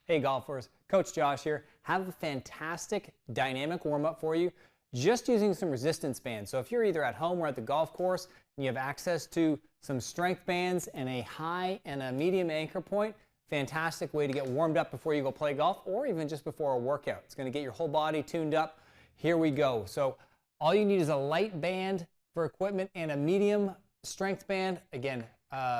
Hey golfers, Coach Josh here. Have a fantastic dynamic warm-up for you just using some resistance bands. So if you're either at home or at the golf course and you have access to some strength bands and a high and a medium anchor point, fantastic way to get warmed up before you go play golf or even just before a workout. It's going to get your whole body tuned up. Here we go. So all you need is a light band for equipment and a medium strength band. Again,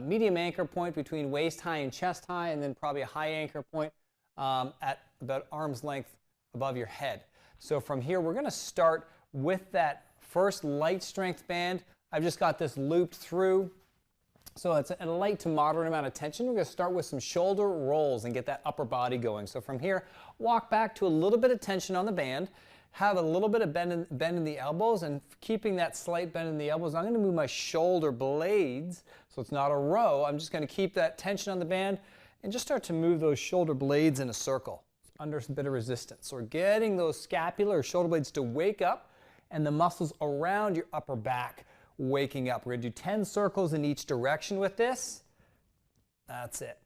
medium anchor point between waist high and chest high, and then probably a high anchor point at about arm's length above your head. So from here, we're going to start with that first light strength band. I've just got this looped through. So it's a light to moderate amount of tension. We're going to start with some shoulder rolls and get that upper body going. So from here, walk back to a little bit of tension on the band. Have a little bit of bend in the elbows, and keeping that slight bend in the elbows, I'm going to move my shoulder blades so it's not a row. I'm just going to keep that tension on the band and just start to move those shoulder blades in a circle under a bit of resistance. So we're getting those scapular or shoulder blades to wake up and the muscles around your upper back waking up. We're going to do 10 circles in each direction with this. That's it.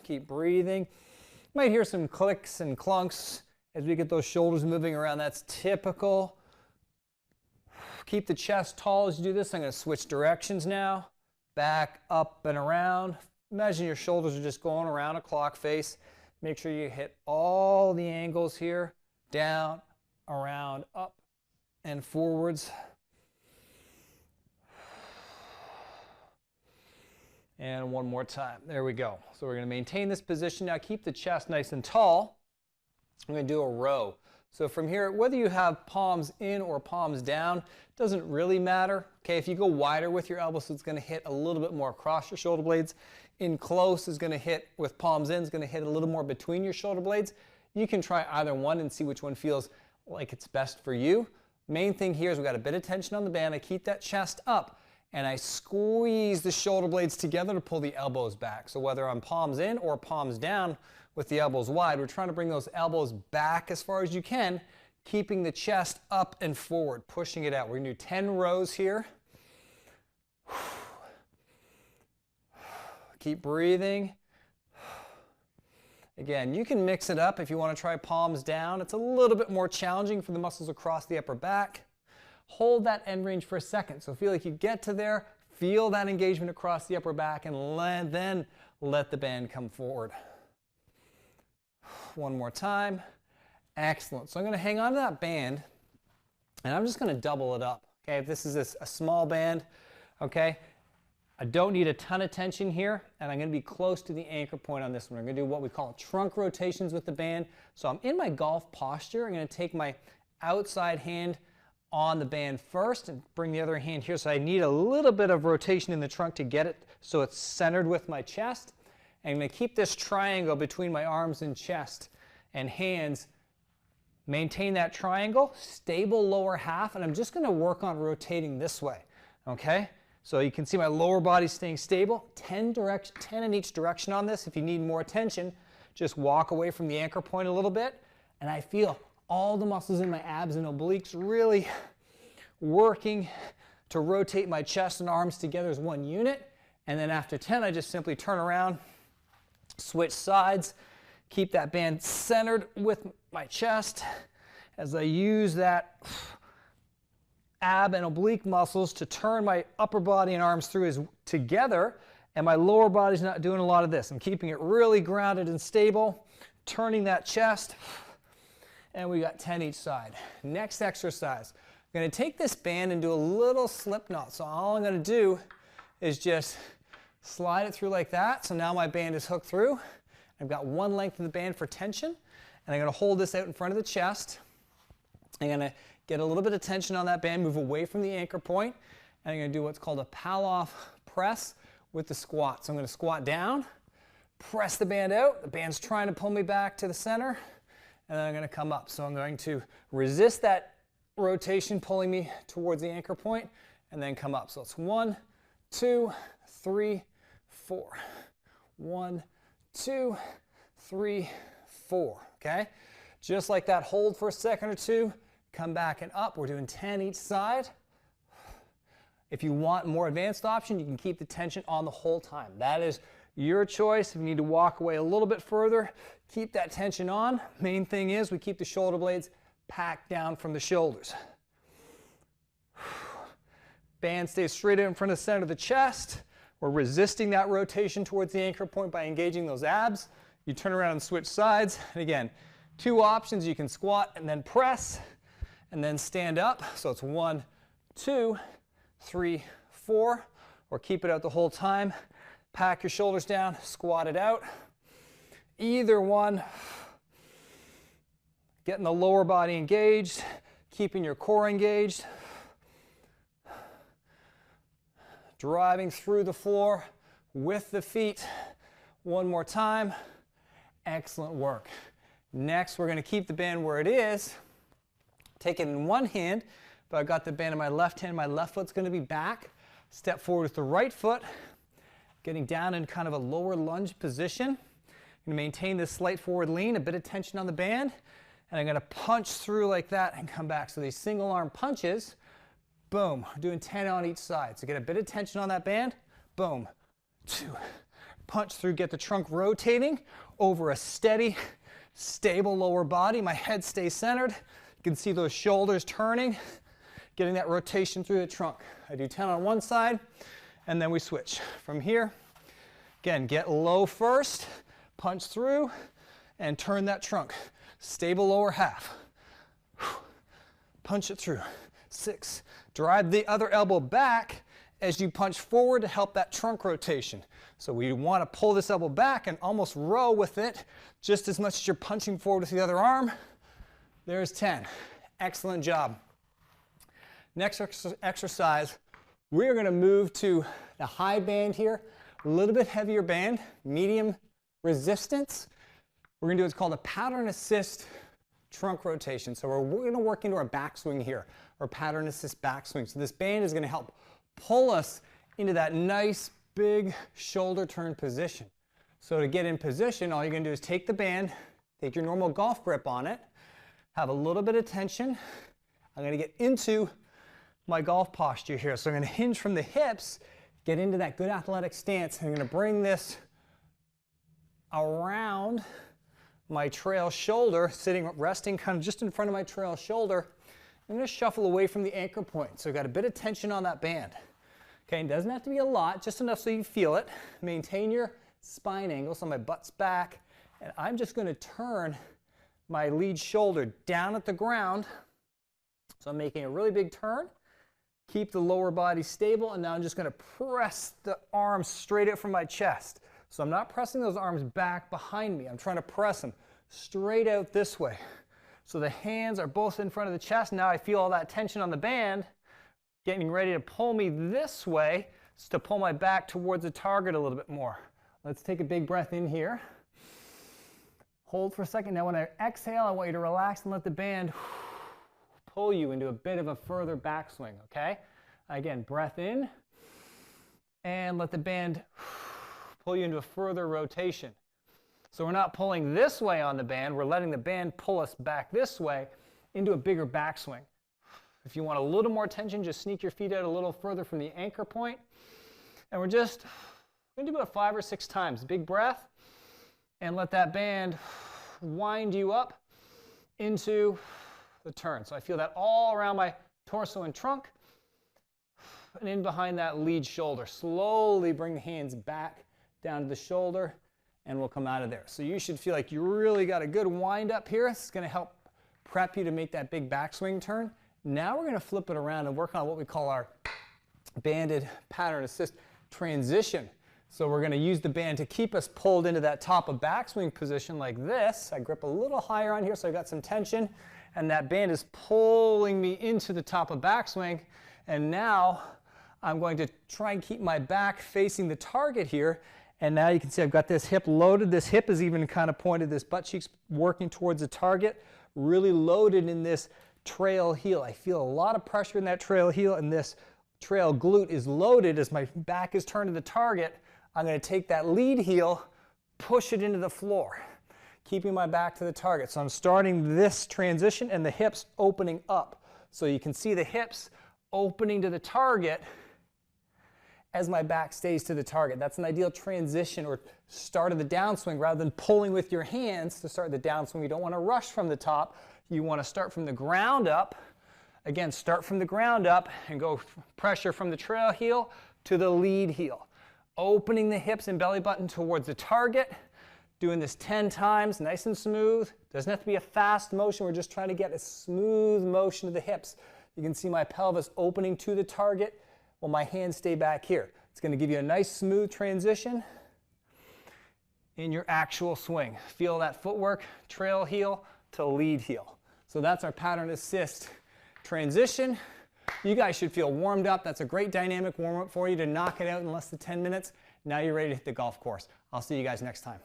Keep breathing. You might hear some clicks and clunks as we get those shoulders moving around. That's typical. Keep the chest tall as you do this. I'm going to switch directions now. Back, up, and around. Imagine your shoulders are just going around a clock face. Make sure you hit all the angles here. Down, around, up, and forwards. And one more time. There we go. So we're going to maintain this position. Now keep the chest nice and tall. I'm going to do a row. So from here, whether you have palms in or palms down, doesn't really matter. Okay, if you go wider with your elbows, so it's going to hit a little bit more across your shoulder blades. In close is going to hit, with palms in, is going to hit a little more between your shoulder blades. You can try either one and see which one feels like it's best for you. Main thing here is we've got a bit of tension on the band. I keep that chest up and I squeeze the shoulder blades together to pull the elbows back. So whether I'm palms in or palms down with the elbows wide, we're trying to bring those elbows back as far as you can, keeping the chest up and forward, pushing it out. We're going to do 10 rows here. Keep breathing. Again, you can mix it up if you want to try palms down. It's a little bit more challenging for the muscles across the upper back. Hold that end range for a second. So feel like you get to there, feel that engagement across the upper back, and then let the band come forward. One more time. Excellent. So I'm going to hang on to that band, and I'm just going to double it up. Okay, if this is a small band, okay, I don't need a ton of tension here, and I'm going to be close to the anchor point on this one. I'm going to do what we call trunk rotations with the band. So I'm in my golf posture. I'm going to take my outside hand on the band first and bring the other hand here. So I need a little bit of rotation in the trunk to get it so it's centered with my chest. And I'm going to keep this triangle between my arms and chest and hands. Maintain that triangle, stable lower half, and I'm just going to work on rotating this way. Okay? So you can see my lower body staying stable. 10 in each direction on this. If you need more tension, just walk away from the anchor point a little bit. And I feel all the muscles in my abs and obliques really working to rotate my chest and arms together as one unit. And then after 10, I just simply turn around, switch sides, keep that band centered with my chest as I use that ab and oblique muscles to turn my upper body and arms through together, and my lower body's not doing a lot of this. I'm keeping it really grounded and stable, turning that chest, and we got 10 each side. Next exercise, I'm going to take this band and do a little slip knot. So all I'm going to do is just slide it through like that. So now my band is hooked through. I've got one length of the band for tension, and I'm going to hold this out in front of the chest. I'm going to get a little bit of tension on that band, move away from the anchor point, and I'm going to do what's called a pal-off press with the squat. So I'm going to squat down, press the band out. The band's trying to pull me back to the center, and then I'm going to come up. So I'm going to resist that rotation pulling me towards the anchor point, and then come up. So it's 1, 2, 3, 4. 1, 2, 3, 4. Okay? Just like that, hold for a second or two, come back and up. We're doing 10 each side. If you want a more advanced option, you can keep the tension on the whole time. That is Your choice. If you need to walk away a little bit further, keep that tension on. Main thing is we keep the shoulder blades packed down from the shoulders. Band stays straight in front of the center of the chest. We're resisting that rotation towards the anchor point by engaging those abs. You turn around and switch sides. And again, two options. You can squat and then press and then stand up. So it's 1, 2, 3, 4, or keep it out the whole time. Pack your shoulders down, squat it out. Either one, getting the lower body engaged, keeping your core engaged. Driving through the floor with the feet. One more time. Excellent work. Next, we're going to keep the band where it is. Take it in one hand. If I've got the band in my left hand, my left foot's going to be back. Step forward with the right foot, getting down in kind of a lower lunge position. I'm going to maintain this slight forward lean, a bit of tension on the band, and I'm going to punch through like that and come back. So these single arm punches, boom, we're doing 10 on each side. So get a bit of tension on that band, boom, 2, punch through, get the trunk rotating over a steady, stable lower body. My head stays centered. You can see those shoulders turning, getting that rotation through the trunk. I do 10 on one side, and then we switch. From here, again, get low first, punch through, and turn that trunk. Stable lower half. Punch it through. 6. Drive the other elbow back as you punch forward to help that trunk rotation. So we want to pull this elbow back and almost row with it just as much as you're punching forward with the other arm. There's 10. Excellent job. Next exercise, we're going to move to the high band here, a little bit heavier band, medium resistance. We're going to do what's called a pattern assist trunk rotation. So we're going to work into our backswing here, or pattern assist backswing. So this band is going to help pull us into that nice big shoulder turn position. So to get in position, all you're going to do is take the band, take your normal golf grip on it, have a little bit of tension. I'm going to get into my golf posture here. So I'm going to hinge from the hips, get into that good athletic stance. I'm going to bring this around my trail shoulder, resting kind of just in front of my trail shoulder. I'm going to shuffle away from the anchor point. So I've got a bit of tension on that band. Okay, it doesn't have to be a lot, just enough so you feel it. Maintain your spine angle so my butt's back. And I'm just going to turn my lead shoulder down at the ground. So I'm making a really big turn. Keep the lower body stable, and now I'm just going to press the arms straight out from my chest. So I'm not pressing those arms back behind me. I'm trying to press them straight out this way. So the hands are both in front of the chest. Now I feel all that tension on the band, getting ready to pull me this way, to pull my back towards the target a little bit more. Let's take a big breath in here. Hold for a second. Now when I exhale, I want you to relax and let the band pull you into a bit of a further backswing, okay? Again, breath in, and let the band pull you into a further rotation. So we're not pulling this way on the band, we're letting the band pull us back this way into a bigger backswing. If you want a little more tension, just sneak your feet out a little further from the anchor point. And we're just going to do about 5 or 6 times. Big breath, and let that band wind you up into the turn. So I feel that all around my torso and trunk, and in behind that lead shoulder. Slowly bring the hands back down to the shoulder, and we'll come out of there. So you should feel like you really got a good wind up here. It's going to help prep you to make that big backswing turn. Now we're going to flip it around and work on what we call our banded pattern assist transition. So we're going to use the band to keep us pulled into that top of backswing position like this. I grip a little higher on here so I got some tension, and that band is pulling me into the top of backswing. And now I'm going to try and keep my back facing the target here. And now you can see I've got this hip loaded. This hip is even kind of pointed. This butt cheek's working towards the target. Really loaded in this trail heel. I feel a lot of pressure in that trail heel, and this trail glute is loaded as my back is turned to the target. I'm going to take that lead heel, push it into the floor, keeping my back to the target. So I'm starting this transition and the hips opening up. So you can see the hips opening to the target, as my back stays to the target. That's an ideal transition or start of the downswing rather than pulling with your hands to start the downswing. You don't want to rush from the top. You want to start from the ground up. Again, start from the ground up and go pressure from the trail heel to the lead heel. Opening the hips and belly button towards the target. Doing this 10 times, nice and smooth. Doesn't have to be a fast motion. We're just trying to get a smooth motion of the hips. You can see my pelvis opening to the target while my hands stay back here. It's going to give you a nice smooth transition in your actual swing. Feel that footwork, trail heel to lead heel. So that's our pattern assist transition. You guys should feel warmed up. That's a great dynamic warm-up for you to knock it out in less than 10 minutes. Now you're ready to hit the golf course. I'll see you guys next time.